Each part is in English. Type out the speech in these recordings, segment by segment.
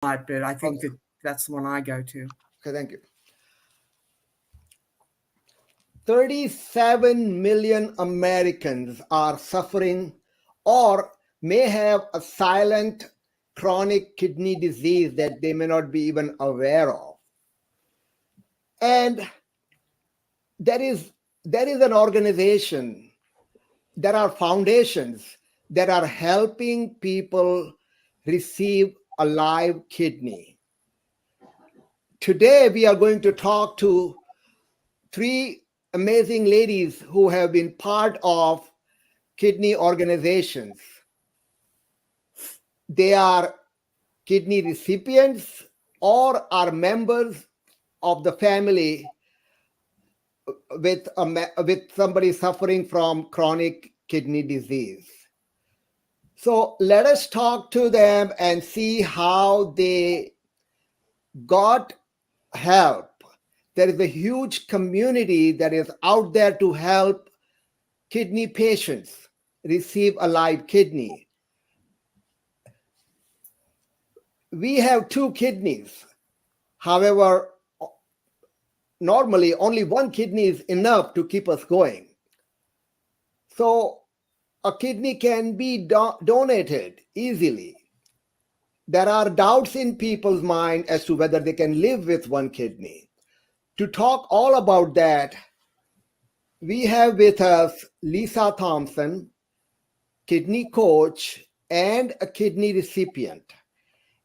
but I think that that's the one I go to. Okay, thank you. 37 million Americans are suffering or may have a silent chronic kidney disease that they may not be even aware of. And there is an organization, there are foundations that are helping people receive a live kidney. Today, we are going to talk to three amazing ladies who have been part of kidney organizations. They are kidney recipients or are members of the family with somebody suffering from chronic kidney disease. So let us talk to them and see how they got help. There is a huge community that is out there to help kidney patients receive a live kidney. We have two kidneys. However, normally only one kidney is enough to keep us going. So a kidney can be donated easily. There are doubts in people's mind as to whether they can live with one kidney. To talk all about that, we have with us Lisa Thompson, kidney coach and a kidney recipient.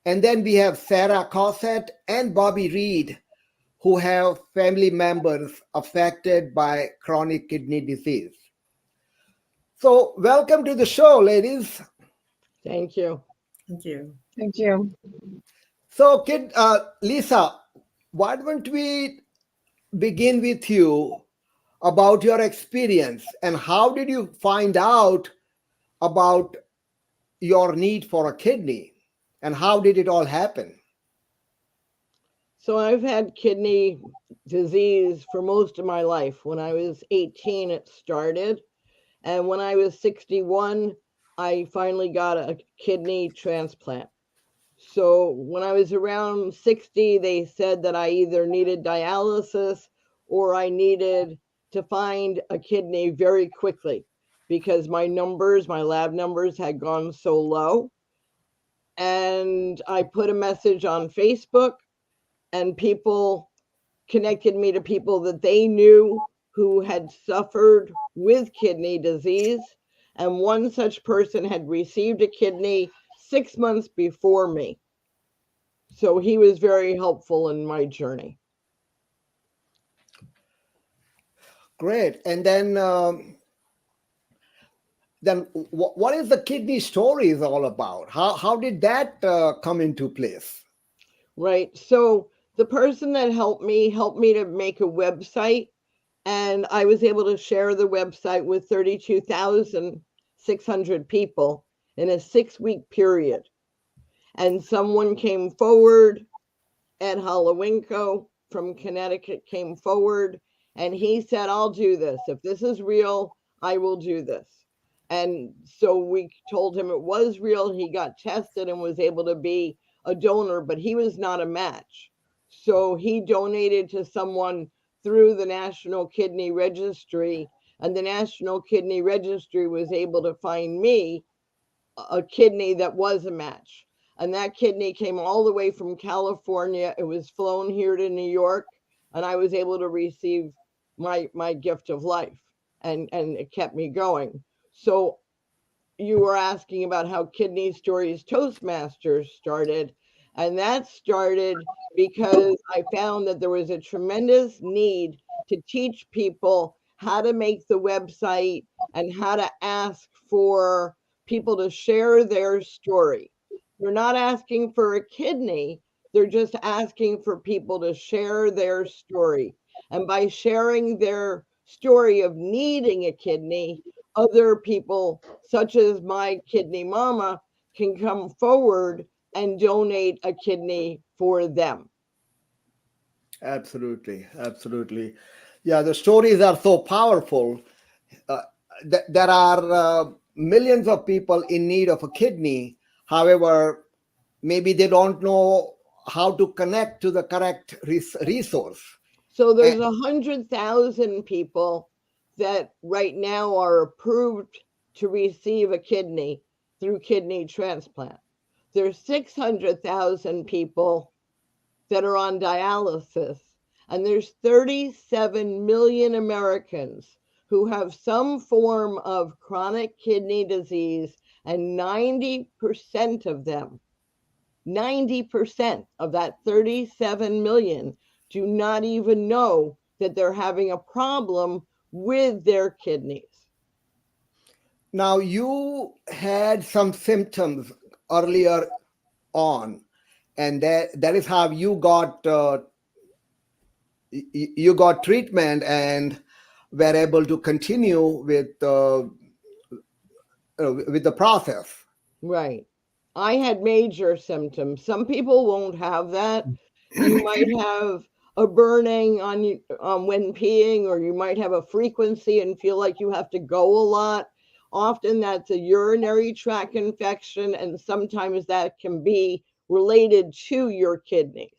And then we have J Cossette and Bobbie Reed, who have family members affected by chronic kidney disease. So welcome to the show, ladies. Thank you. Thank you. Thank you. So Lisa, why don't we begin with you about your experience and how did you find out about your need for a kidney and how did it all happen? So I've had kidney disease for most of my life. When I was 18, it started. And when I was 61, I finally got a kidney transplant. So when I was around 60, they said that I either needed dialysis or I needed to find a kidney very quickly because my lab numbers had gone so low. And I put a message on Facebook and people connected me to people that they knew who had suffered with kidney disease. And one such person had received a kidney 6 months before me. So he was very helpful in my journey. Great. And then what is the Kidney Stories all about? How did that come into place? Right. So the person that helped me to make a website, and I was able to share the website with 32,600 people in a 6-week period. And someone came forward, Ed Holowinko from Connecticut came forward, and he said, I'll do this. If this is real, I will do this. And so we told him it was real. He got tested and was able to be a donor, but he was not a match. So he donated to someone through the National Kidney Registry, and the National Kidney Registry was able to find me a kidney that was a match. And that kidney came all the way from California. It was flown here to New York, and I was able to receive my gift of life, and it kept me going. So you were asking about how Kidney Stories Toastmasters started, and that started because I found that there was a tremendous need to teach people how to make the website and how to ask for people to share their story. They're not asking for a kidney, they're just asking for people to share their story. And by sharing their story of needing a kidney, other people, such as my kidney mama, can come forward and donate a kidney for them. Absolutely. Absolutely. Yeah, the stories are so powerful. There are millions of people in need of a kidney. However, maybe they don't know how to connect to the correct resource. So there's 100,000 people that right now are approved to receive a kidney through kidney transplant. There's 600,000 people that are on dialysis, and there's 37 million Americans who have some form of chronic kidney disease, and 90% of them, 90% of that 37 million do not even know that they're having a problem with their kidneys. Now, you had some symptoms earlier on, and that is how you got treatment and were able to continue with the process. Right. I had major symptoms. Some people won't have that. You might have a burning on when peeing, or you might have a frequency and feel like you have to go a lot. Often that's a urinary tract infection, and sometimes that can be related to your kidneys.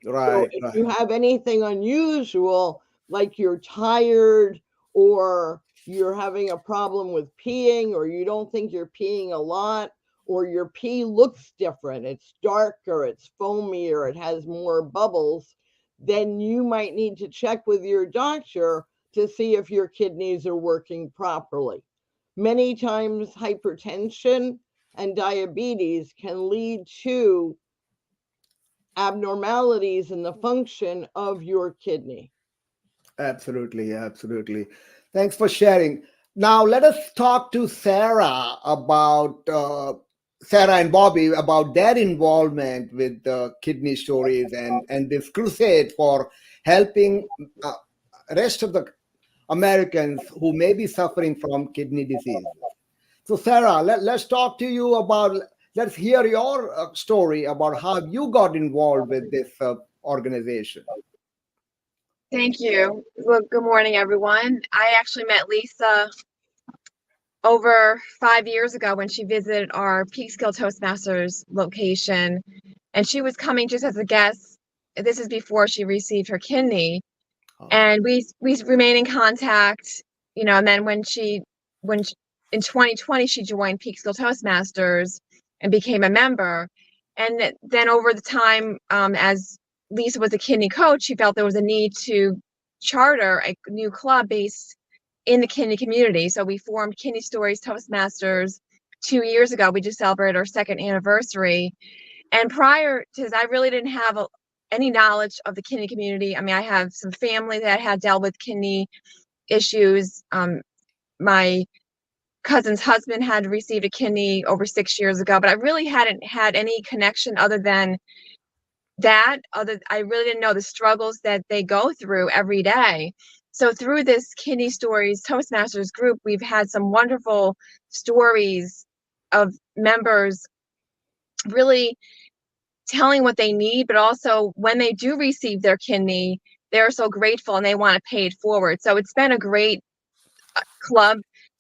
Right. So if you have anything unusual, like you're tired, or you're having a problem with peeing, or you don't think you're peeing a lot, or your pee looks different, it's darker, it's foamier, it has more bubbles, then you might need to check with your doctor to see if your kidneys are working properly. Many times hypertension and diabetes can lead to abnormalities in the function of your kidney. Absolutely, absolutely. Thanks for sharing. Now let us talk to Sarah about Sarah and Bobbie about their involvement with the Kidney Stories and this crusade for helping rest of the Americans who may be suffering from kidney disease. So Sarah, let's talk to you about, let's hear your story about how you got involved with this organization. Thank you. Well, good morning, everyone. I actually met Lisa over 5 years ago when she visited our Peekskill Toastmasters location, and she was coming just as a guest. This is before she received her kidney, and we remain in contact. And then when in 2020 she joined Peekskill Toastmasters and became a member, and then over the time, as Lisa was a kidney coach, she felt there was a need to charter a new club based in the kidney community. So we formed Kidney Stories Toastmasters 2 years ago. We just celebrated our 2nd anniversary. And prior to this, I really didn't have any knowledge of the kidney community. I mean, I have some family that had dealt with kidney issues. My cousin's husband had received a kidney over 6 years ago, but I really hadn't had any connection other than that. I really didn't know the struggles that they go through every day. So through this Kidney Stories Toastmasters group, we've had some wonderful stories of members really telling what they need, but also when they do receive their kidney, they're so grateful and they want to pay it forward. So it's been a great club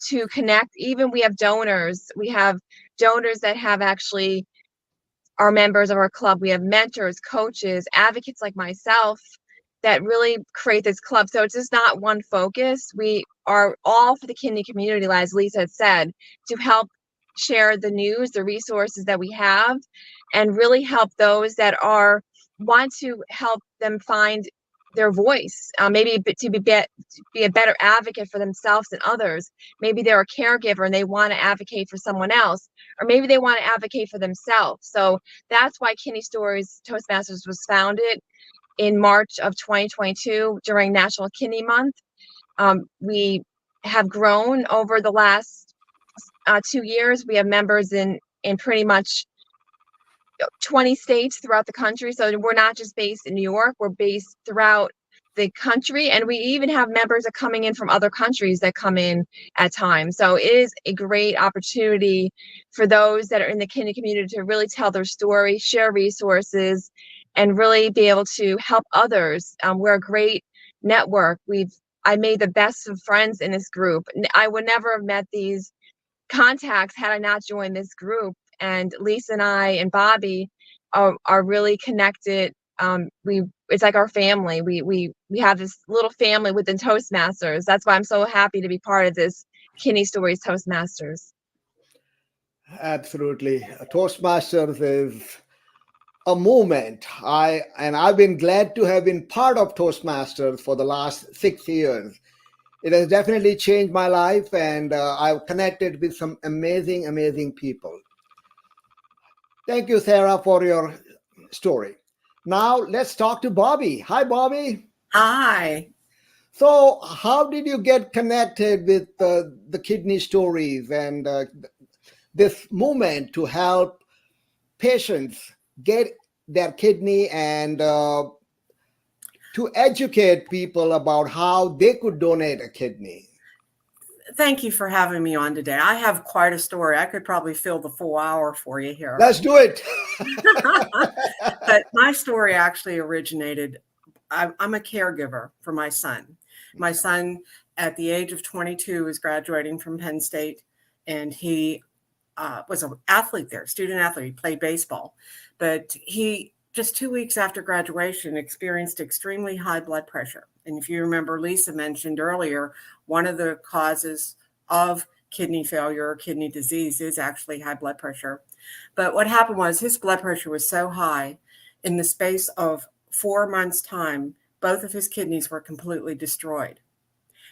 to connect. Even we have donors. We have donors that have actually are members of our club. We have mentors, coaches, advocates like myself that really create this club. So it's just not one focus. We are all for the kidney community, as Lisa had said, to help share the news, the resources that we have, and really help those that want to help them find their voice, maybe to be a better advocate for themselves and others. Maybe they're a caregiver and they want to advocate for someone else, or maybe they want to advocate for themselves. So that's why Kidney Stories Toastmasters was founded in March of 2022 during National Kidney Month. We have grown over the last 2 years. We have members in pretty much 20 states throughout the country. So we're not just based in New York, we're based throughout the country. And we even have members that are coming in from other countries that come in at times. So it is a great opportunity for those that are in the kidney community to really tell their story, share resources, and really be able to help others. We're a great network. I made the best of friends in this group. I would never have met these contacts had I not joined this group. and Lisa and I and Bobbie are really connected. It's like our family. We have this little family within Toastmasters. That's why I'm so happy to be part of this Kidney Stories Toastmasters. Absolutely. Toastmasters is a movement. I've been glad to have been part of Toastmasters for the last 6 years. It has definitely changed my life, and I've connected with some amazing, amazing people. Thank you, Sarah, for your story. Now let's talk to Bobbie. Hi, Bobbie. Hi. So, how did you get connected with the Kidney Stories and this movement to help patients get their kidney and to educate people about how they could donate a kidney? Thank you for having me on today. I have quite a story. I could probably fill the full hour for you here. Let's do it. But my story actually originated, I'm a caregiver for my son. My son, at the age of 22, is graduating from Penn State, and he was an athlete there, student athlete. He played baseball, but he, just 2 weeks after graduation, experienced extremely high blood pressure. And if you remember, Lisa mentioned earlier, one of the causes of kidney failure or kidney disease is actually high blood pressure. But what happened was his blood pressure was so high, in the space of 4 months' time, both of his kidneys were completely destroyed.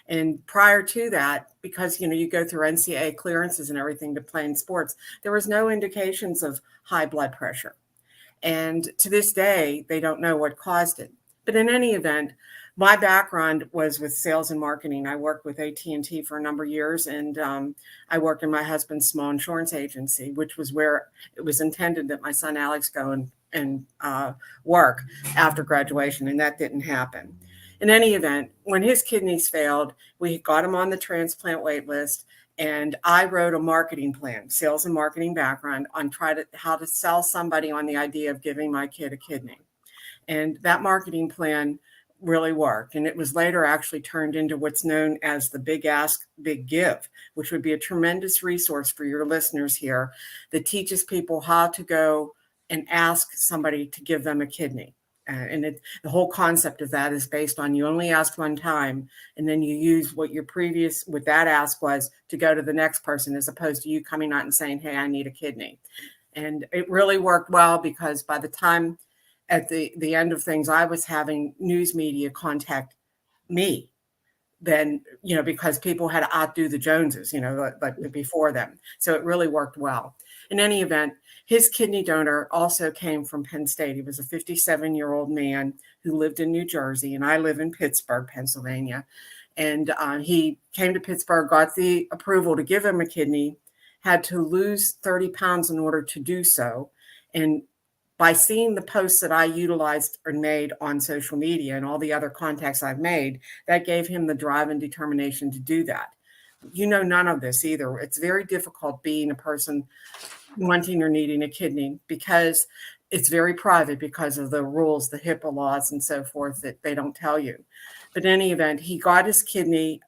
And prior to that, because, you go through NCAA clearances and everything to play in sports, there was no indications of high blood pressure. And to this day, they don't know what caused it. But in any event, my background was with sales and marketing. I worked with AT&T for a number of years, and I worked in my husband's small insurance agency, which was where it was intended that my son Alex go and work after graduation, and that didn't happen. In any event, when his kidneys failed, we got him on the transplant wait list, and I wrote a marketing plan, sales and marketing background, on how to sell somebody on the idea of giving my kid a kidney. And that marketing plan really worked. And it was later actually turned into what's known as the Big Ask, Big Give, which would be a tremendous resource for your listeners here that teaches people how to go and ask somebody to give them a kidney. And the whole concept of that is based on you only ask one time, and then you use what that ask was to go to the next person, as opposed to you coming out and saying, hey, I need a kidney. And it really worked well, because by the time at the end of things, I was having news media contact me then, because people had to outdo the Joneses, like before them. So it really worked well. In any event, his kidney donor also came from Penn State. He was a 57-year-old man who lived in New Jersey, and I live in Pittsburgh, Pennsylvania. And he came to Pittsburgh, got the approval to give him a kidney, had to lose 30 pounds in order to do so. And by seeing the posts that I utilized or made on social media and all the other contacts I've made, that gave him the drive and determination to do that. None of this either. It's very difficult being a person wanting or needing a kidney, because it's very private because of the rules, the HIPAA laws and so forth, that they don't tell you. But in any event, he got his kidney.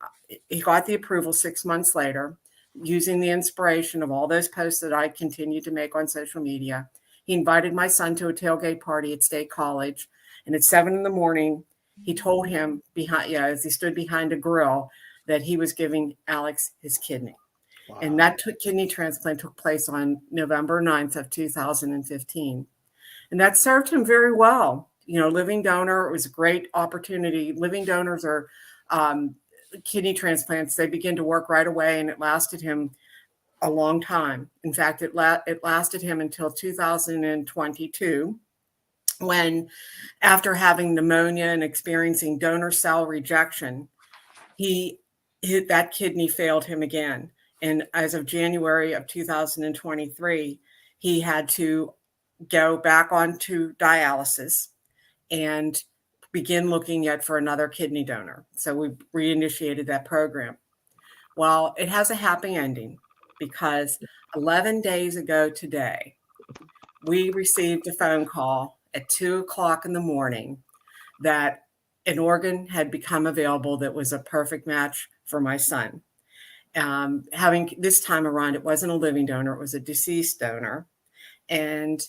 He got the approval 6 months later, using the inspiration of all those posts that I continued to make on social media. He invited my son to a tailgate party at State College, and at 7 a.m, he told him as he stood behind a grill, that he was giving Alex his kidney. Wow. And that kidney transplant took place on November 9th of 2015. And that served him very well. Living donor, it was a great opportunity. Living donors are kidney transplants. They begin to work right away, and it lasted him a long time. In fact, it lasted him until 2022, when, after having pneumonia and experiencing donor cell rejection, that kidney failed him again. And as of January of 2023, he had to go back onto dialysis and begin looking yet for another kidney donor. So we reinitiated that program. Well, it has a happy ending, because 11 days ago today, we received a phone call at 2:00 in the morning that an organ had become available that was a perfect match for my son. Having this time around, it wasn't a living donor, it was a deceased donor. And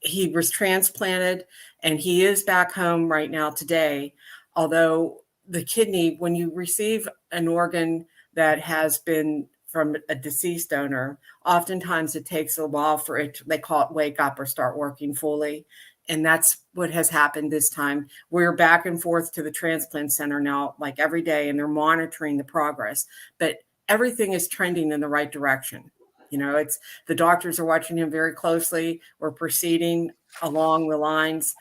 he was transplanted, and he is back home right now today. Although the kidney, when you receive an organ that has been from a deceased donor, oftentimes it takes a while for it, they call it wake up or start working fully. And that's what has happened this time. We're back and forth to the transplant center now, like every day, and they're monitoring the progress. But everything is trending in the right direction. You know, it's the doctors are watching him very closely. We're proceeding along the lines.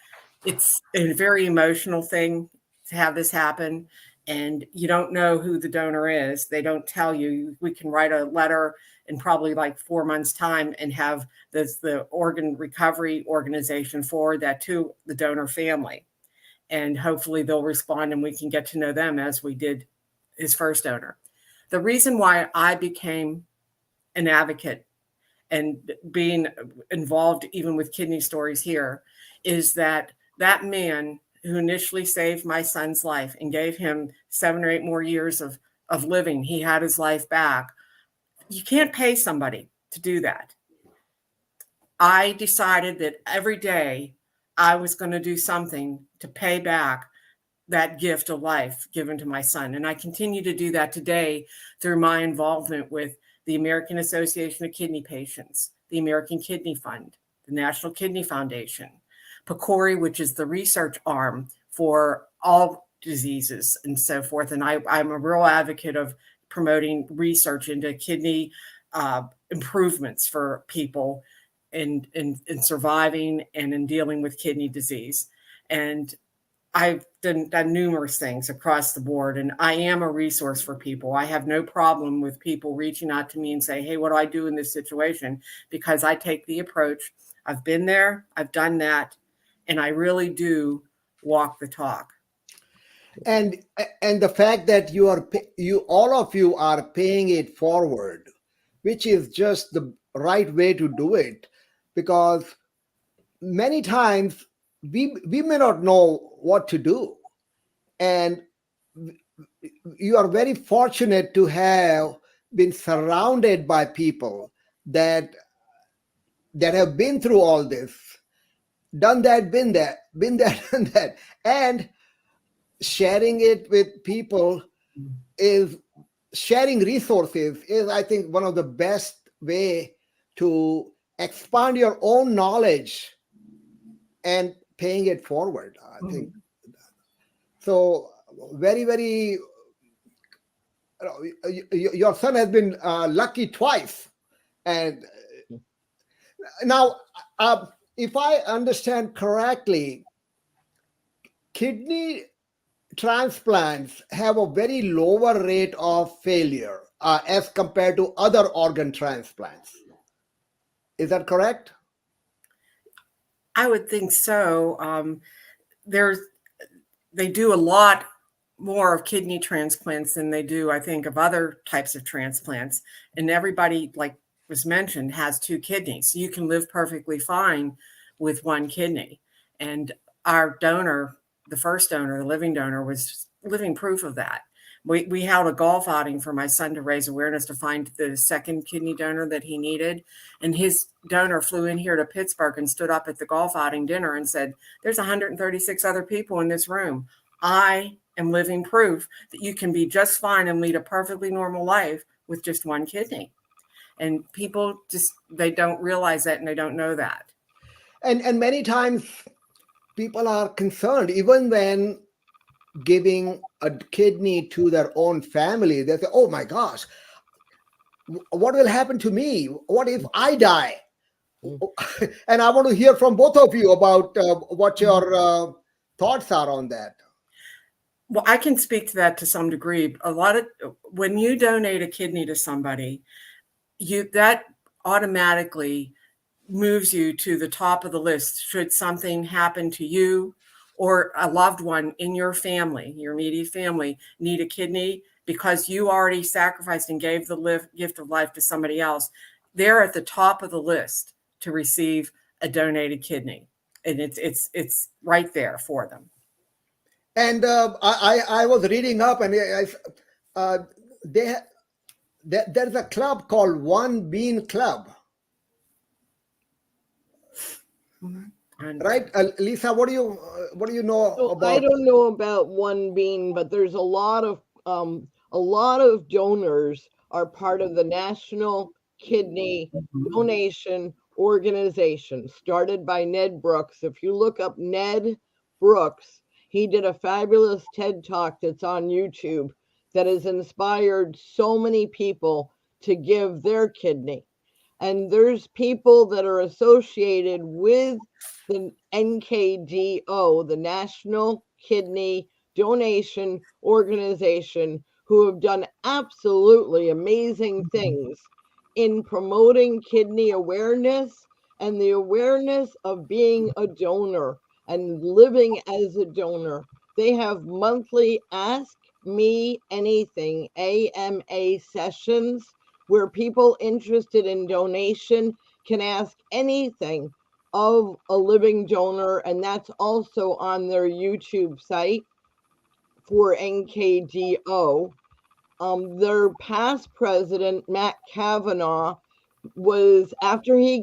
It's a very emotional thing to have this happen. And you don't know who the donor is. They don't tell you. We can write a letter in probably like 4 months' time and have the organ recovery organization forward that to the donor family. And hopefully they'll respond and we can get to know them as we did his first donor. The reason why I became an advocate and being involved even with Kidney Stories here is that that man who initially saved my son's life and gave him 7 or 8 more years of living, he had his life back. You can't pay somebody to do that. I decided that every day I was going to do something to pay back that gift of life given to my son. And I continue to do that today through my involvement with the American Association of Kidney Patients, the American Kidney Fund, the National Kidney Foundation, PCORI, which is the research arm for all diseases and so forth. And I'm a real advocate of promoting research into kidney improvements for people in surviving and in dealing with kidney disease. And I've done numerous things across the board, and I am a resource for people. I have no problem with people reaching out to me and say, hey, what do I do in this situation? Because I take the approach. I've been there, I've done that, and I really do walk the talk. And the fact that all of you are paying it forward, which is just the right way to do it, because many times we may not know what to do. And you are very fortunate to have been surrounded by people that have been through all this, done that, been there, done that. And sharing it with people is sharing resources is, I think, one of the best way to expand your own knowledge and paying it forward. I think so. Very, very. Your son has been lucky twice, and now, if I understand correctly, kidney transplants have a very lower rate of failure as compared to other organ transplants. Is that correct? I would think so. They do a lot more of kidney transplants than they do, I think, of other types of transplants. And everybody, like was mentioned, has 2 kidneys. So you can live perfectly fine with 1 kidney. And our donor, the first donor, the living donor, was living proof of that. We held a golf outing for my son to raise awareness to find the second kidney donor that he needed. And his donor flew in here to Pittsburgh and stood up at the golf outing dinner and said, there's 136 other people in this room. I am living proof that you can be just fine and lead a perfectly normal life with just 1 kidney. And people they don't realize that, and they don't know that. And many times people are concerned, even when giving a kidney to their own family, they say, oh my gosh, what will happen to me? What if I die? And I want to hear from both of you about what your thoughts are on that. Well, I can speak to that to some degree. When you donate a kidney to somebody, that automatically moves you to the top of the list should something happen to you or a loved one in your family, your immediate family, need a kidney because you already sacrificed and gave the gift of life to somebody else. They're at the top of the list to receive a donated kidney, and it's right there for them. And I was reading up, and there's a club called One Bean Club, And right? Lisa, what do you know So about? I don't know about One Bean, but there's a lot of donors are part of the National Kidney Donation Organization, started by Ned Brooks. If you look up Ned Brooks, he did a fabulous TED Talk that's on YouTube that has inspired so many people to give their kidney. And there's people that are associated with the NKDO, the National Kidney Donation Organization, who have done absolutely amazing things in promoting kidney awareness and the awareness of being a donor and living as a donor. They have monthly Ask Me Anything, AMA sessions, where people interested in donation can ask anything of a living donor, and that's also on their YouTube site for NKDO. Their past president, Matt Kavanaugh, was after he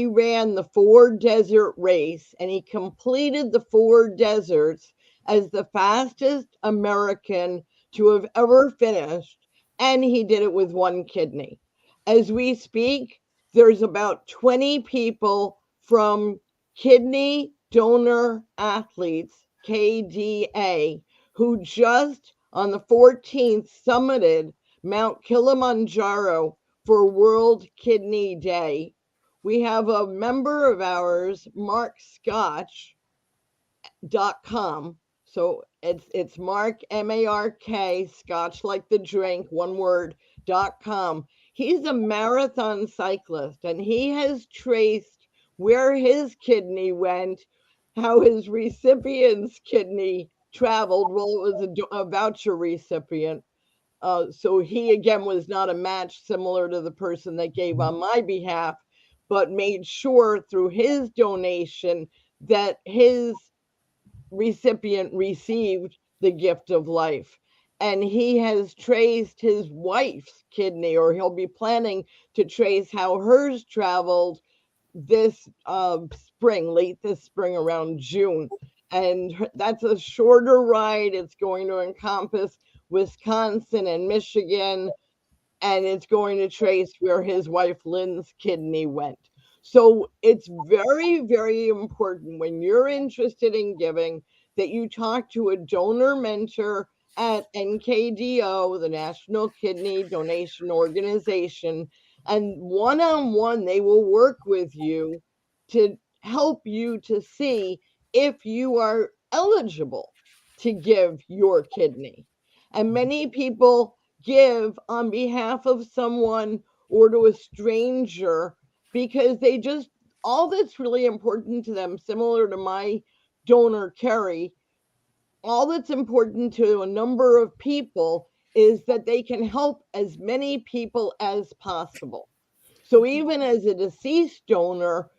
ran the 4-desert race, and he completed the 4 deserts as the fastest American to have ever finished, and he did it with 1 kidney. As we speak, there's about 20 people from Kidney Donor Athletes, KDA, who just on the 14th summited Mount Kilimanjaro for World Kidney Day. We have a member of ours, markscotch.com. So it's Mark, M-A-R-K, Scotch like the drink, one word, .com. He's a marathon cyclist, and he has traced where his kidney went, how his recipient's kidney traveled. Well, it was a voucher recipient. So he, again, was not a match similar to the person that gave on my behalf, but made sure through his donation that his recipient received the gift of life. And he has traced his wife's kidney, or he'll be planning to trace how hers traveled this spring, late this spring, around June. And that's a shorter ride. It's going to encompass Wisconsin and Michigan, and it's going to trace where his wife Lynn's kidney went. So it's very, very important when you're interested in giving that you talk to a donor mentor at NKDO, the National Kidney Donation Organization, and one-on-one they will work with you to help you to see if you are eligible to give your kidney. And many people give on behalf of someone or to a stranger because they just, all that's really important to them, similar to my donor Kerry, all that's important to a number of people is that they can help as many people as possible. So even as a deceased donor,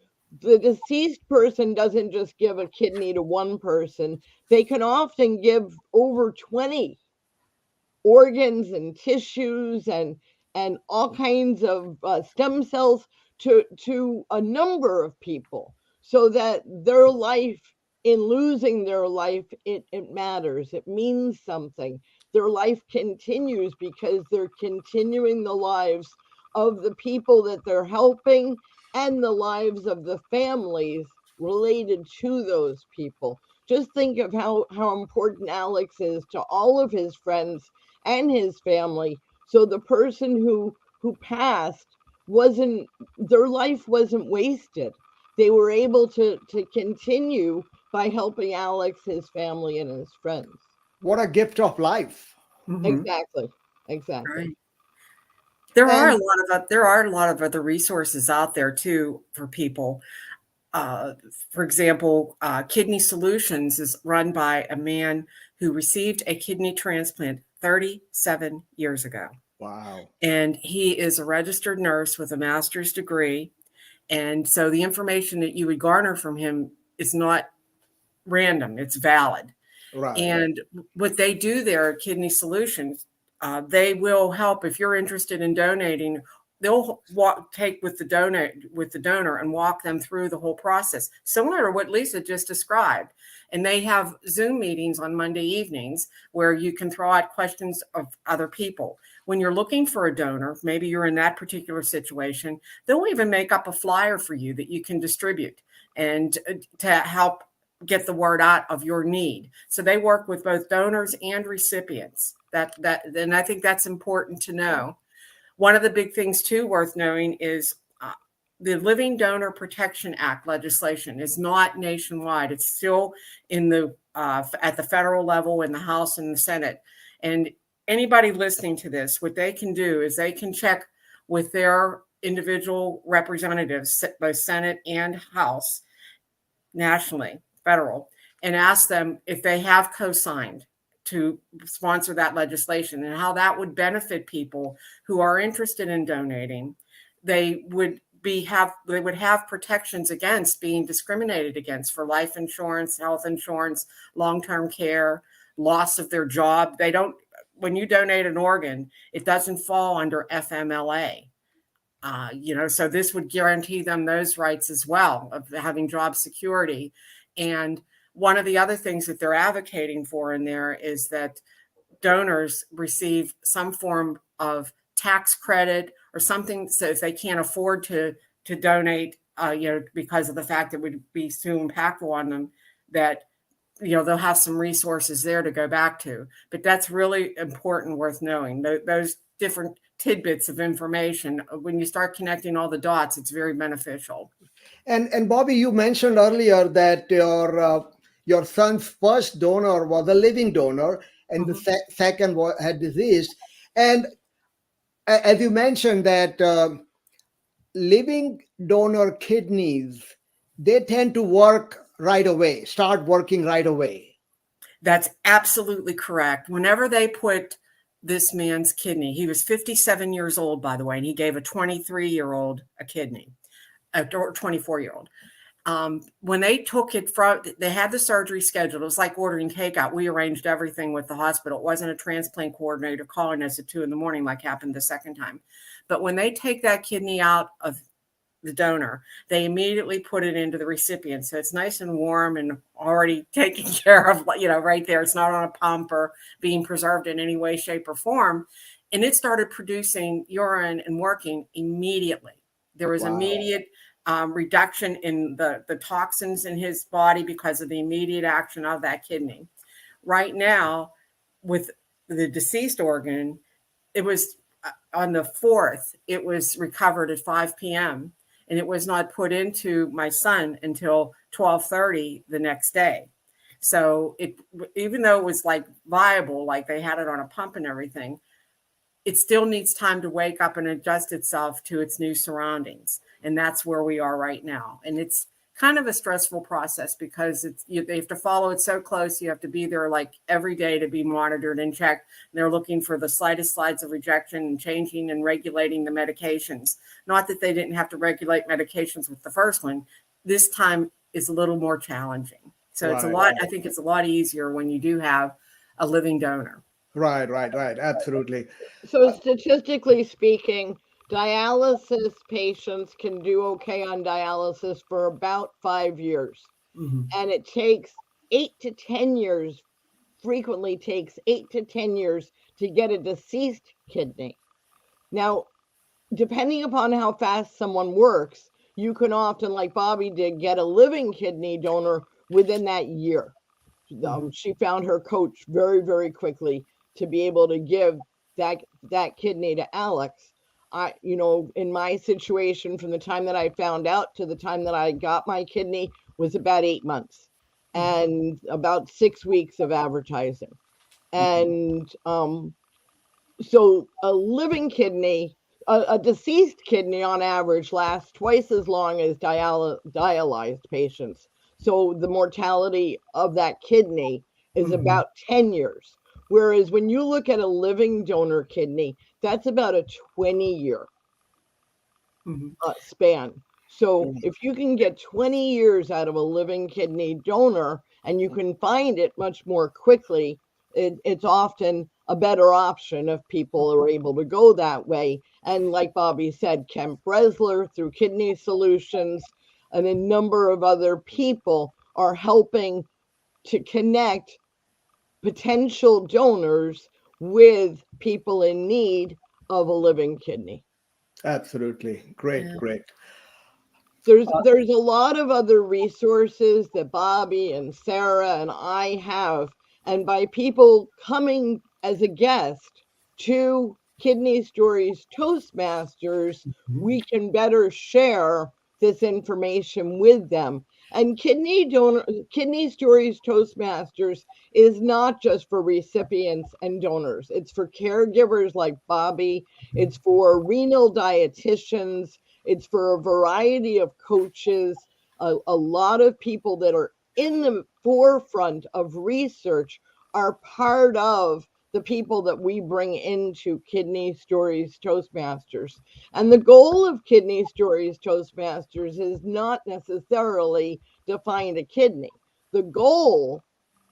the deceased person doesn't just give a kidney to one person. They can often give over 20 organs and tissues and all kinds of stem cells to a number of people, so that their life, in losing their life, it matters. It means something. Their life continues because they're continuing the lives of the people that they're helping and the lives of the families related to those people. Just think of how important Alex is to all of his friends and his family. So the person who passed, wasn't, their life wasn't wasted. They were able to continue by helping Alex, his family, and his friends. What a gift of life. Exactly. Right. There are a lot of other resources out there too for people. For example, Kidney Solutions is run by a man who received a kidney transplant 37 years ago. Wow. And he is a registered nurse with a master's degree. And so the information that you would garner from him is not random, it's valid. Right. And what they do there at Kidney Solutions, They will help if you're interested in donating. They'll take with the donor and walk them through the whole process, similar to what Lisa just described. And they have Zoom meetings on Monday evenings where you can throw out questions of other people. When you're looking for a donor, maybe you're in that particular situation, they'll even make up a flyer for you that you can distribute and to help get the word out of your need. So they work with both donors and recipients. And I think that's important to know. One of the big things too worth knowing is the Living Donor Protection Act legislation is not nationwide. It's still in the at the federal level in the House and the Senate. And anybody listening to this, what they can do is they can check with their individual representatives, both Senate and House, nationally, federal, and ask them if they have co-signed to sponsor that legislation and how that would benefit people who are interested in donating. They would have protections against being discriminated against for life insurance, health insurance, long-term care, loss of their job. When you donate an organ, it doesn't fall under FMLA. So this would guarantee them those rights as well of having job security. And one of the other things that they're advocating for in there is that donors receive some form of tax credit or something, so if they can't afford to donate, because of the fact that it would be too impactful on them, that they'll have some resources there to go back to. But that's really important, worth knowing. Those different tidbits of information, when you start connecting all the dots, it's very beneficial. And Bobbie, you mentioned earlier that your son's first donor was a living donor, and the second had deceased. And as you mentioned that living donor kidneys, they tend to start working right away. That's absolutely correct. Whenever they put this man's kidney, he was 57 years old, by the way, and he gave a 23-year-old a kidney, or 24-year-old. When they took it they had the surgery scheduled. It was like ordering takeout. We arranged everything with the hospital. It wasn't a transplant coordinator calling us at 2 a.m. like happened the second time. But when they take that kidney out of the donor, they immediately put it into the recipient. So it's nice and warm and already taken care of, right there. It's not on a pump or being preserved in any way, shape, or form. And it started producing urine and working immediately. There was immediate reduction in the toxins in his body because of the immediate action of that kidney. Right now, with the deceased organ, it was on the 4th, it was recovered at 5 p.m. and it was not put into my son until 12:30 the next day. So even though it was like viable, like they had it on a pump and everything, it still needs time to wake up and adjust itself to its new surroundings. And that's where we are right now. And it's kind of a stressful process because they have to follow it so close. You have to be there like every day to be monitored and checked. And they're looking for the slightest slides of rejection and changing and regulating the medications. Not that they didn't have to regulate medications with the first one. This time is a little more challenging. So it's I think it's a lot easier when you do have a living donor. Right. Absolutely. So statistically speaking, dialysis patients can do okay on dialysis for about 5 years. And it takes 8 to 10 years, frequently takes 8 to 10 years to get a deceased kidney. Now, depending upon how fast someone works, you can often, like Bobbie did, get a living kidney donor within that year. She found her coach very, very quickly to be able to give that kidney to Alex. In my situation, from the time that I found out to the time that I got my kidney was about 8 months and about 6 weeks of advertising. And so a living kidney, a deceased kidney on average lasts twice as long as dialyzed patients. So the mortality of that kidney is about 10 years. Whereas when you look at a living donor kidney, that's about a 20-year span. So if you can get 20 years out of a living kidney donor and you can find it much more quickly, it's often a better option if people are able to go that way. And like Bobbie said, Kemp Bresler through Kidney Solutions and a number of other people are helping to connect potential donors with people in need of a living kidney. Absolutely. Great, Yeah. great. There's a lot of other resources that Bobbie and Sarah and I have. And by people coming as a guest to Kidney Stories Toastmasters, we can better share this information with them. And Kidney Stories Toastmasters is not just for recipients and donors. It's for caregivers like Bobbie. It's for renal dietitians. It's for a variety of coaches, a lot of people that are in the forefront of research are part of the people that we bring into Kidney Stories Toastmasters. And the goal of Kidney Stories Toastmasters is not necessarily to find a kidney. The goal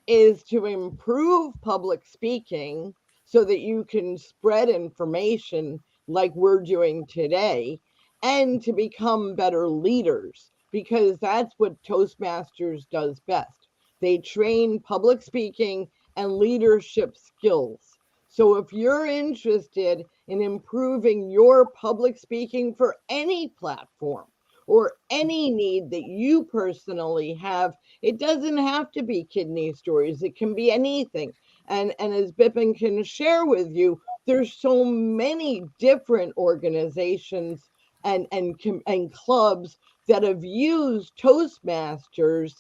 is to improve public speaking so that you can spread information like we're doing today, and to become better leaders, because that's what Toastmasters does best. They train public speaking and leadership skills. So if you're interested in improving your public speaking for any platform or any need that you personally have, it doesn't have to be Kidney Stories. It can be anything. And as Bipin can share with you, there's so many different organizations and clubs that have used Toastmasters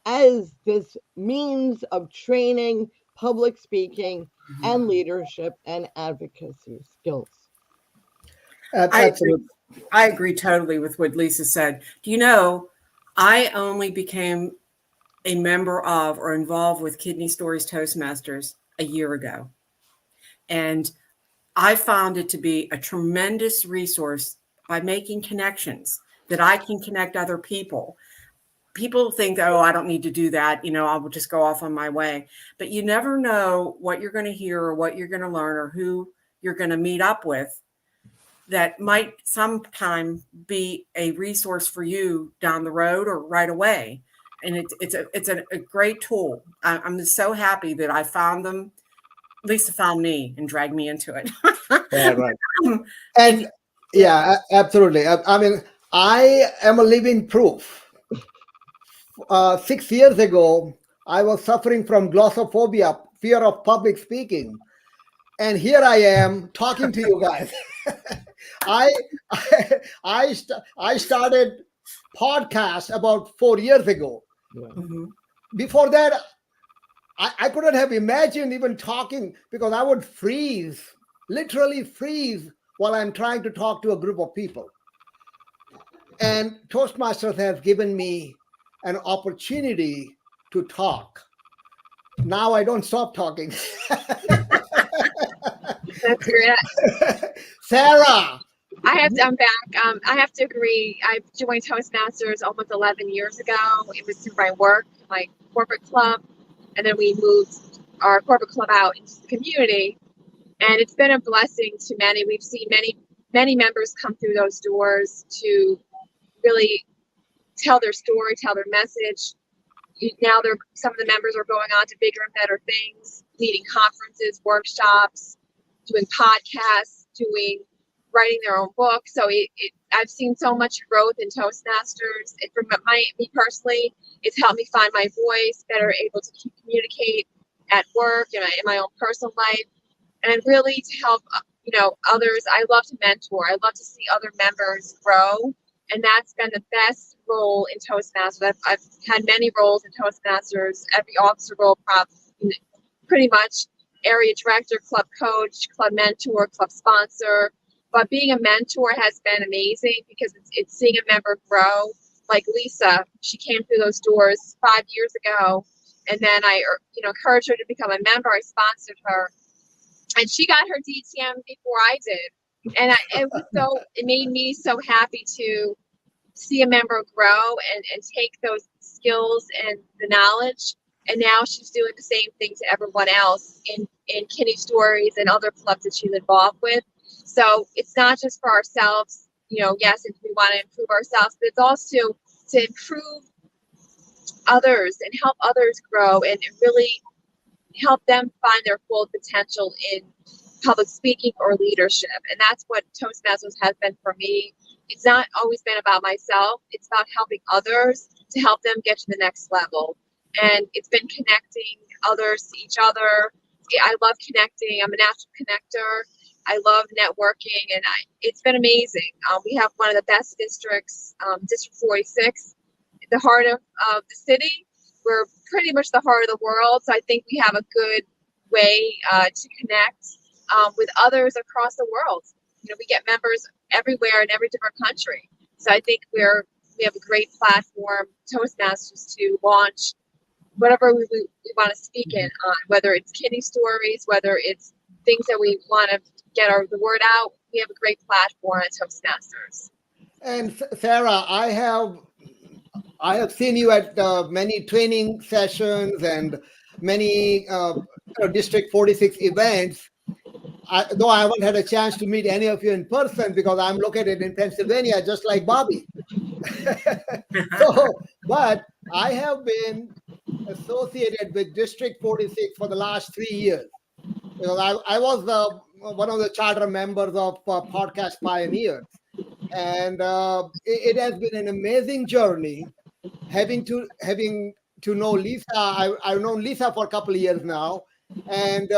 as this means of training public speaking and leadership and advocacy skills. Absolutely. I agree totally with what Lisa said. Do you know, I only became a member of or involved with Kidney Stories Toastmasters a year ago. And I found it to be a tremendous resource by making connections that I can connect other people. People think, oh, I don't need to do that. You know, I will just go off on my way. But you never know what you're going to hear or what you're going to learn or who you're going to meet up with that might sometime be a resource for you down the road or right away. And it's a great tool. I'm just so happy that I found them. Lisa found me and dragged me into it. Yeah, right. And yeah, absolutely. I mean, I am a living proof. 6 years ago, I was suffering from glossophobia, fear of public speaking. And here I am talking to you guys. I started podcast about 4 years ago. Mhm. Before that, I couldn't have imagined even talking, because I would freeze, literally freeze, while I'm trying to talk to a group of people. And Toastmasters has given me an opportunity to talk. Now I don't stop talking. That's great. Sarah. I'm back. I have to agree. I joined Toastmasters almost 11 years ago. It was through my work, my corporate club, and then we moved our corporate club out into the community. And it's been a blessing to many. We've seen many members come through those doors to really tell their story, tell their message. Now some of the members are going on to bigger and better things, leading conferences, workshops, doing podcasts, writing their own book. So I've seen so much growth in Toastmasters. For me personally, it's helped me find my voice, better able to communicate at work and in my own personal life, and really to help others. I love to mentor. I love to see other members grow, and that's been the best role in Toastmasters. I've had many roles in Toastmasters, every officer role, pretty much area director, club coach, club mentor, club sponsor. But being a mentor has been amazing because it's seeing a member grow. Like Lisa, she came through those doors 5 years ago, and then I encouraged her to become a member. I sponsored her, and she got her DTM before I did. And it made me so happy to see a member grow and take those skills and the knowledge. And now she's doing the same thing to everyone else in in Kidney Stories and other clubs that she's involved with. So it's not just for ourselves, yes, if we want to improve ourselves, but it's also to improve others and help others grow and really help them find their full potential in public speaking or leadership. And that's what Toastmasters has been for me. It's not always been about myself. It's about helping others to help them get to the next level. And it's been connecting others to each other. I love connecting. I'm a natural connector. I love networking, and it's been amazing. We have one of the best districts, District 46, the heart of the city. We're pretty much the heart of the world, so I think we have a good way to connect with others across the world. We get members everywhere in every different country, so I think we have a great platform, Toastmasters, to launch whatever we want to speak in on, whether it's kidney stories, whether it's things that we want to get the word out. We have a great platform at Toastmasters. And Sarah, I have seen you at many training sessions and many District 46 events. Though I haven't had a chance to meet any of you in person because I'm located in Pennsylvania, just like Bobbie. But I have been associated with District 46 for the last 3 years. I was one of the charter members of Podcast Pioneers. And it has been an amazing journey having to know Lisa. I've known Lisa for a couple of years now, and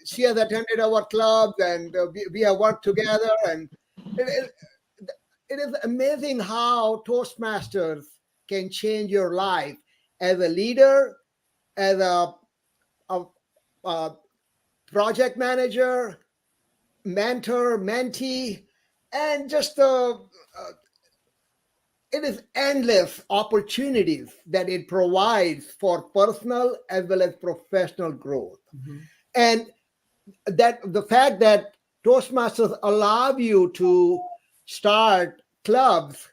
she has attended our clubs, and we have worked together. And it is amazing how Toastmasters can change your life as a leader, as a project manager, mentor, mentee, and just it is endless opportunities that it provides for personal as well as professional growth. Mm-hmm. And that the fact that Toastmasters allow you to start clubs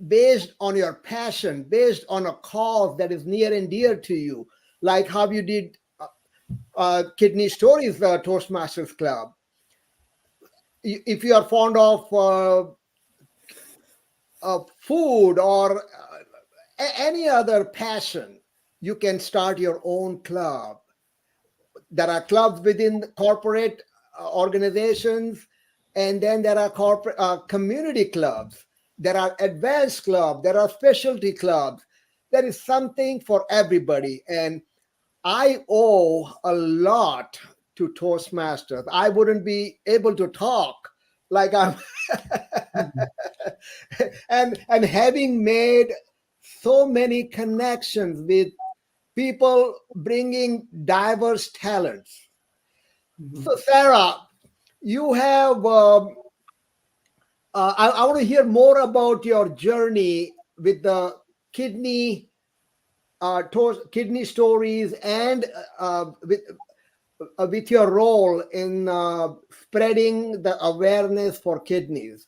based on your passion, based on a cause that is near and dear to you, like how you did Kidney Stories Toastmasters Club. If you are fond of food or any other passion, you can start your own club. There are clubs within corporate organizations, and then there are corporate community clubs. There are advanced clubs. There are specialty clubs. There is something for everybody. And I owe a lot to Toastmasters. I wouldn't be able to talk like I'm and having made so many connections with people bringing diverse talents. Mm-hmm. So Sarah, you have I want to hear more about your journey with the kidney stories and with your role in spreading the awareness for kidneys.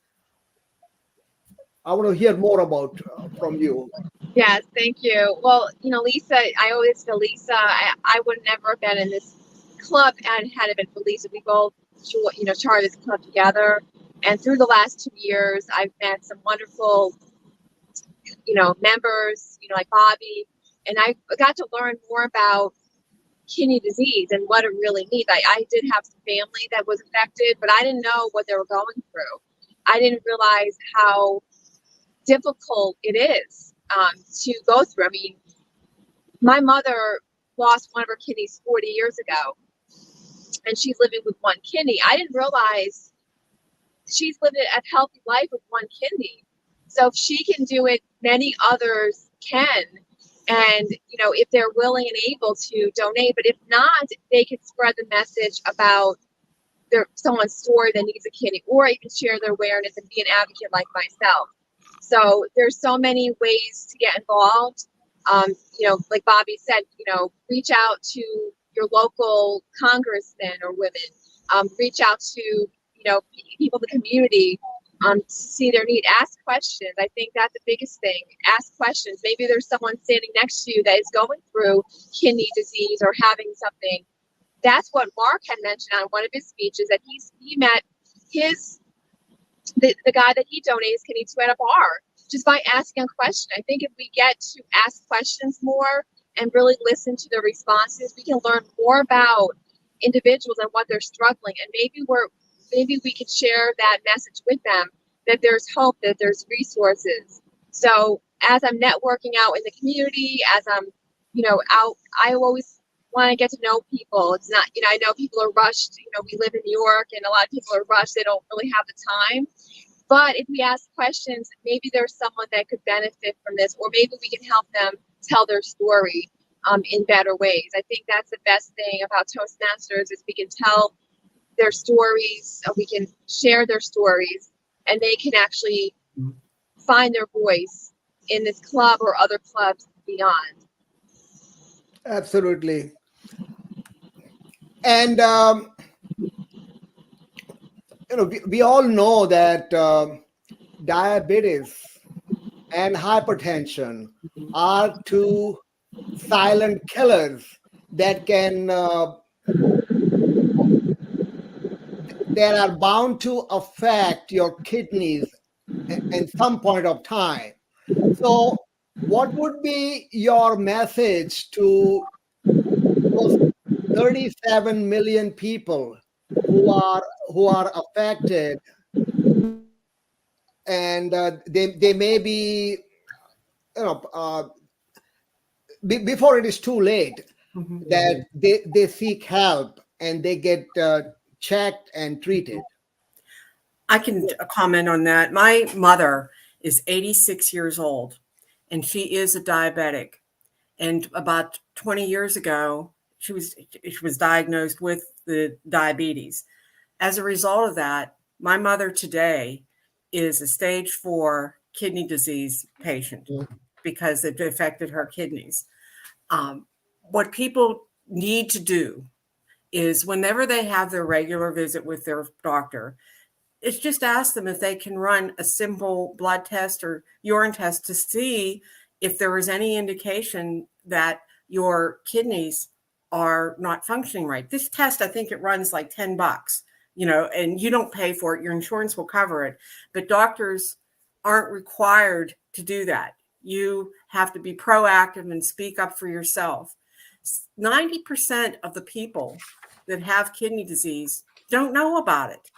I want to hear more about from you. Yes, thank you. Well, Lisa, I owe this to Lisa. I would never have been in this club had it been for Lisa. We both, charted this club together. And through the last 2 years, I've met some wonderful, members, like Bobbie. And I got to learn more about kidney disease and what it really means. I did have some family that was affected, but I didn't know what they were going through. I didn't realize how difficult it is to go through. I mean, my mother lost one of her kidneys 40 years ago, and she's living with one kidney. I didn't realize she's lived a healthy life with one kidney. So if she can do it, many others can. And, if they're willing and able to donate, but if not, they can spread the message about someone's story that needs a kidney, or even share their awareness and be an advocate like myself. So there's so many ways to get involved. Like Bobbie said, reach out to your local congressmen or women, reach out to, people in the community, see their need, ask questions. I think that's the biggest thing. Ask questions. Maybe there's someone standing next to you that is going through kidney disease or having something, that's what Mark had mentioned on one of his speeches, that he met the guy that he donates kidney to at a bar just by asking a question. I think if we get to ask questions more and really listen to the responses, we can learn more about individuals and what they're struggling, and maybe we could share that message with them, that there's hope, that there's resources. So as I'm networking out in the community, as I'm out, I always want to get to know people. It's not, I know people are rushed. We live in New York and a lot of people are rushed. They don't really have the time. But if we ask questions, maybe there's someone that could benefit from this, or maybe we can help them tell their story in better ways. I think that's the best thing about Toastmasters, is we can tell their stories, we can share their stories, and they can actually find their voice in this club or other clubs beyond. Absolutely. And we all know that diabetes and hypertension are two silent killers that are bound to affect your kidneys at some point of time. So what would be your message to those 37 million people who are affected, and they may be, before it is too late, that they seek help and they get checked and treated? I can comment on that. My mother is 86 years old, and she is a diabetic. And about 20 years ago, she was diagnosed with the diabetes. As a result of that, my mother today is a stage 4 kidney disease patient because it affected her kidneys. What people need to do is, whenever they have their regular visit with their doctor, it's just ask them if they can run a simple blood test or urine test to see if there is any indication that your kidneys are not functioning right. This test, I think it runs like $10, and you don't pay for it. Your insurance will cover it. But doctors aren't required to do that. You have to be proactive and speak up for yourself. 90% of the people that have kidney disease don't know about it,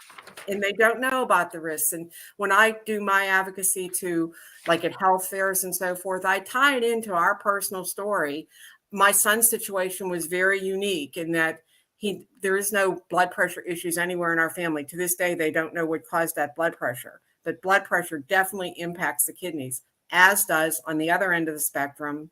and they don't know about the risks. And when I do my advocacy to, like at health fairs and so forth, I tie it into our personal story. My son's situation was very unique in that there is no blood pressure issues anywhere in our family. To this day, they don't know what caused that blood pressure. But blood pressure definitely impacts the kidneys, as does, on the other end of the spectrum,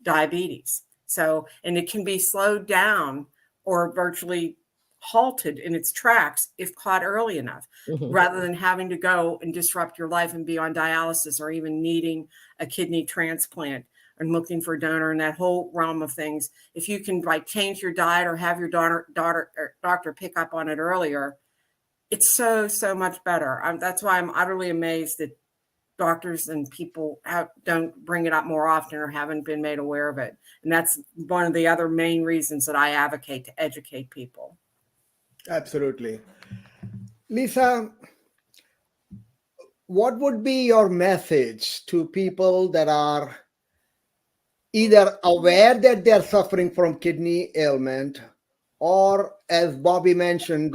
diabetes. So, and it can be slowed down or virtually halted in its tracks if caught early enough, rather than having to go and disrupt your life and be on dialysis, or even needing a kidney transplant and looking for a donor and that whole realm of things. If you can change your diet or have your doctor pick up on it earlier, it's so much better. That's why I'm utterly amazed that doctors and people don't bring it up more often or haven't been made aware of it. And that's one of the other main reasons that I advocate, to educate people. Absolutely. Lisa, what would be your message to people that are either aware that they're suffering from kidney ailment, or, as Bobbie mentioned,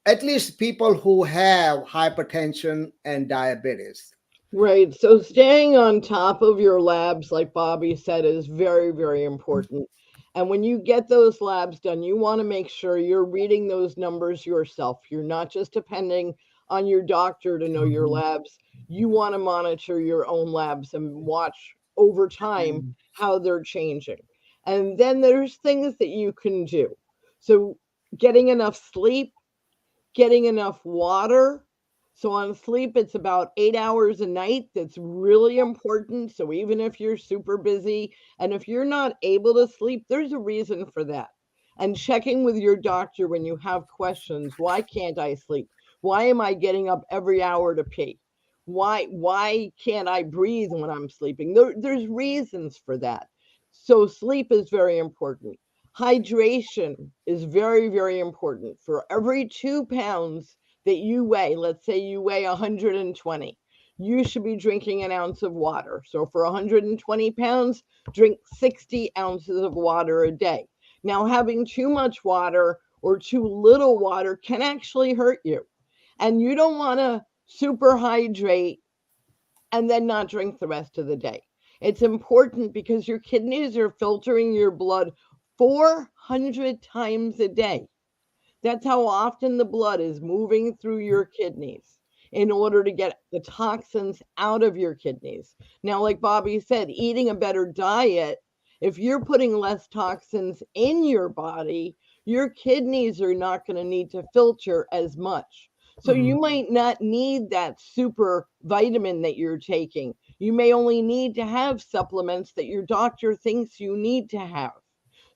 at least people who have hypertension and diabetes? Right. So staying on top of your labs, like Bobbie said, is very, very important. And when you get those labs done, you want to make sure you're reading those numbers yourself. You're not just depending on your doctor to know your labs. You want to monitor your own labs and watch over time how they're changing. And then there's things that you can do. So getting enough sleep, getting enough water. So on sleep, it's about 8 hours a night. That's really important. So even if you're super busy, and if you're not able to sleep, there's a reason for that. And checking with your doctor when you have questions. Why can't I sleep? Why am I getting up every hour to pee? Why can't I breathe when I'm sleeping? There's reasons for that. So sleep is very important. Hydration is very, very important. For every 2 pounds that you weigh, let's say you weigh 120, you should be drinking an ounce of water. So for 120 pounds, drink 60 ounces of water a day. Now, having too much water or too little water can actually hurt you. And you don't want to super hydrate and then not drink the rest of the day. It's important because your kidneys are filtering your blood 400 times a day. That's how often the blood is moving through your kidneys in order to get the toxins out of your kidneys. Now, like Bobbie said, eating a better diet, if you're putting less toxins in your body, your kidneys are not going to need to filter as much. So you might not need that super vitamin that you're taking. You may only need to have supplements that your doctor thinks you need to have.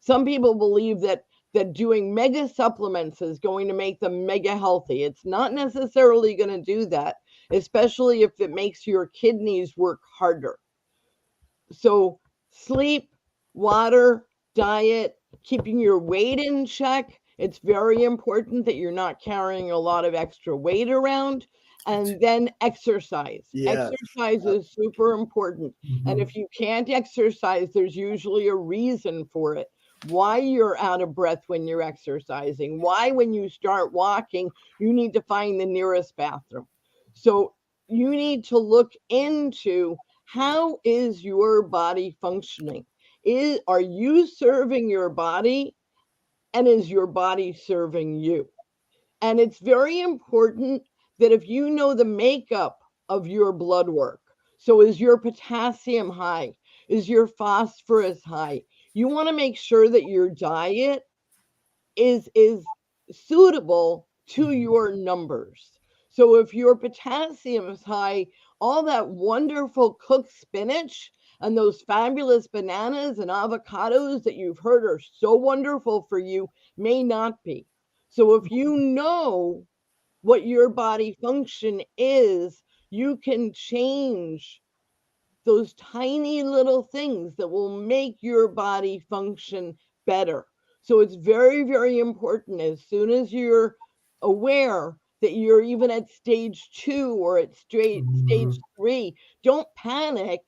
Some people believe that doing mega supplements is going to make them mega healthy. It's not necessarily going to do that, especially if it makes your kidneys work harder. So sleep, water, diet, keeping your weight in check. It's very important that you're not carrying a lot of extra weight around. And then exercise. Yes. Exercise is super important. And if you can't exercise, there's usually a reason for it. Why you're out of breath when you're exercising. Why when you start walking, you need to find the nearest bathroom. So you need to look into how is your body functioning? Are you serving your body? And is your body serving you? And it's very important that if you know the makeup of your blood work, so is your potassium high? Is your phosphorus high? You want to make sure that your diet is suitable to your numbers. So if your potassium is high, all that wonderful cooked spinach and those fabulous bananas and avocados that you've heard are so wonderful for you may not be. So if you know what your body function is, you can change those tiny little things that will make your body function better. So it's very, very important as soon as you're aware that you're even at stage 2 or at stage 3, don't panic.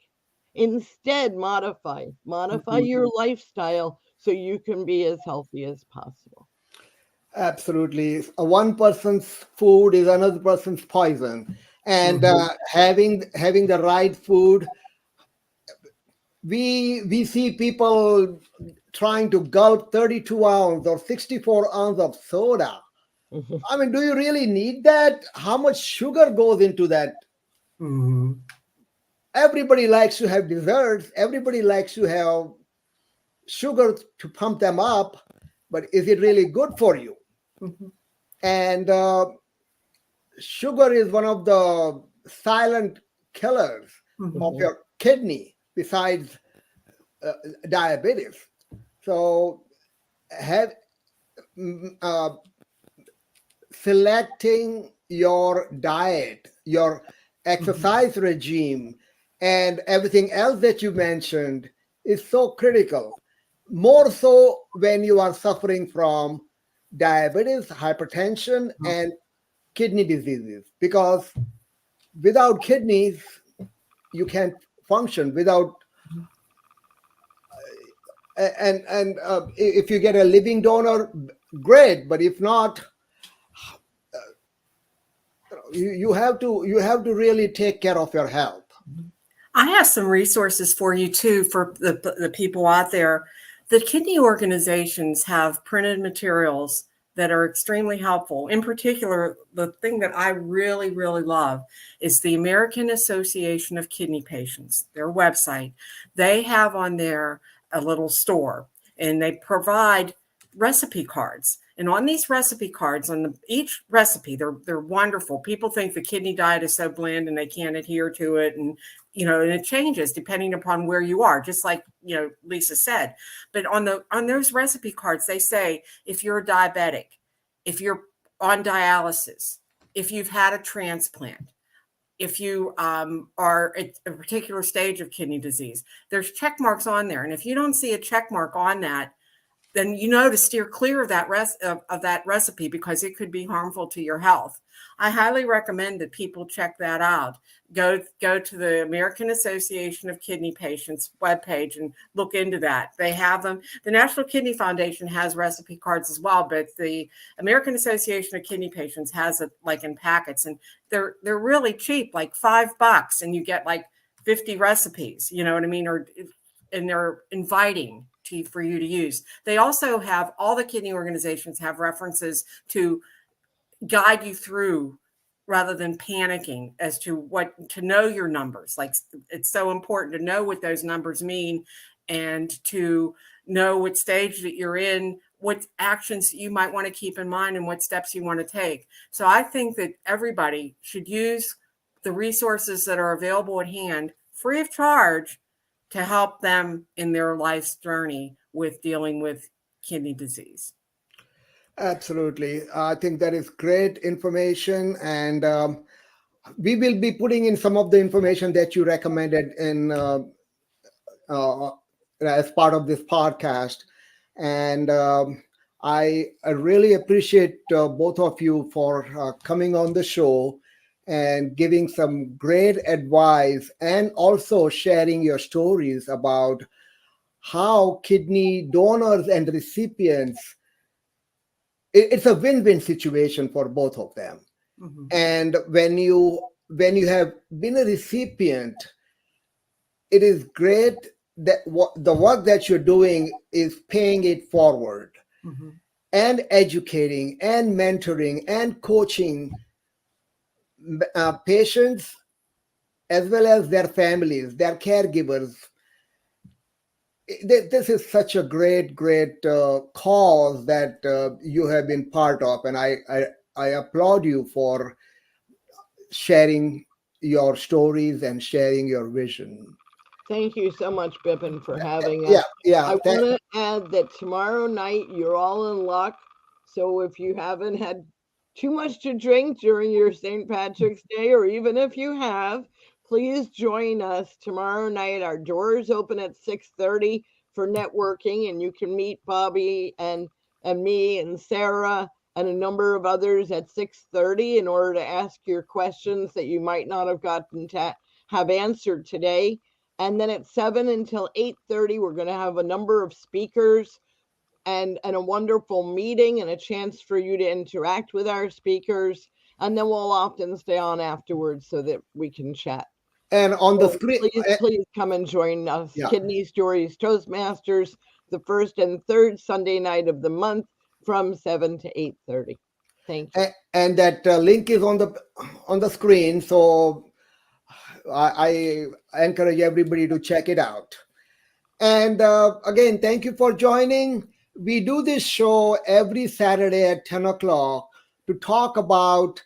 Instead, modify your lifestyle so you can be as healthy as possible. Absolutely. One person's food is another person's poison. And having the right food, we see people trying to gulp 32 ounce or 64 ounce of soda. I mean, do you really need that? How much sugar goes into that? Everybody likes to have desserts. Everybody likes to have sugar to pump them up. But is it really good for you? And sugar is one of the silent killers of your kidney besides diabetes. So selecting your diet, your exercise regime, and everything else that you mentioned is so critical. More so when you are suffering from diabetes, hypertension, and kidney diseases, because without kidneys, you can't function. Without if you get a living donor, great. But if not, you have to really take care of your health. I have some resources for you too, for the people out there. The kidney organizations have printed materials that are extremely helpful. In particular, the thing that I really, really love is the American Association of Kidney Patients, their website. They have on there a little store, and they provide recipe cards. And on these recipe cards, each recipe, they're wonderful. People think the kidney diet is so bland and they can't adhere to it. And, and it changes depending upon where you are, just like, Lisa said. But on those recipe cards, they say, if you're a diabetic, if you're on dialysis, if you've had a transplant, if you are at a particular stage of kidney disease. There's check marks on there. And if you don't see a check mark on that, then you know to steer clear of that recipe because it could be harmful to your health. I highly recommend that people check that out. Go to the American Association of Kidney Patients webpage and look into that. They have them. The National Kidney Foundation has recipe cards as well, but the American Association of Kidney Patients has it like in packets, and they're really cheap, like $5, and you get like 50 recipes. You know what I mean? And they're inviting for you to use. They also have, all the kidney organizations have references to guide you through rather than panicking as to what to know your numbers. Like, it's so important to know what those numbers mean and to know what stage that you're in, what actions you might want to keep in mind and what steps you want to take. So I think that everybody should use the resources that are available at hand free of charge to help them in their life's journey with dealing with kidney disease. Absolutely. I think that is great information. And we will be putting in some of the information that you recommended in as part of this podcast. And I really appreciate both of you for coming on the show and giving some great advice and also sharing your stories about how kidney donors and recipients, it's a win-win situation for both of them. Mm-hmm. And when you have been a recipient, it is great that the work that you're doing is paying it forward. Mm-hmm. And educating and mentoring and coaching patients as well as their families, their caregivers. This is such a great cause that you have been part of, and I applaud you for sharing your stories and sharing your vision. Thank you so much, Bipin, for having us. Yeah. I want to add that tomorrow night you're all in luck. So if you haven't had too much to drink during your St. Patrick's Day, or even if you have, please join us tomorrow night. Our doors open at 6:30 for networking, and you can meet Bobbie and me and Sarah and a number of others at 6:30 in order to ask your questions that you might not have gotten to have answered today. And then at 7 until 8:30, we're going to have a number of speakers and a wonderful meeting and a chance for you to interact with our speakers. And then we'll often stay on afterwards so that we can chat. And on the screen, please come and join us. Yeah. Kidney Stories Toastmasters, the first and third Sunday night of the month from 7 to 8:30. Thank you. And that link is on the screen. So I encourage everybody to check it out. And again, thank you for joining. We do this show every Saturday at 10 o'clock to talk about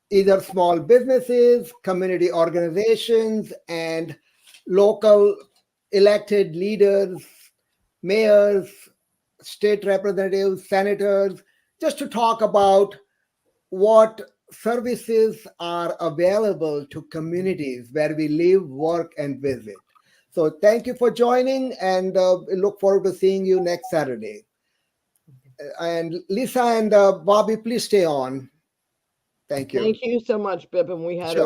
either small businesses, community organizations, and local elected leaders, mayors, state representatives, senators, just to talk about what services are available to communities where we live, work, and visit. So thank you for joining, and look forward to seeing you next Saturday. And Lisa and Bobbie, please stay on. Thank you. Thank you so much, Bipin. We had a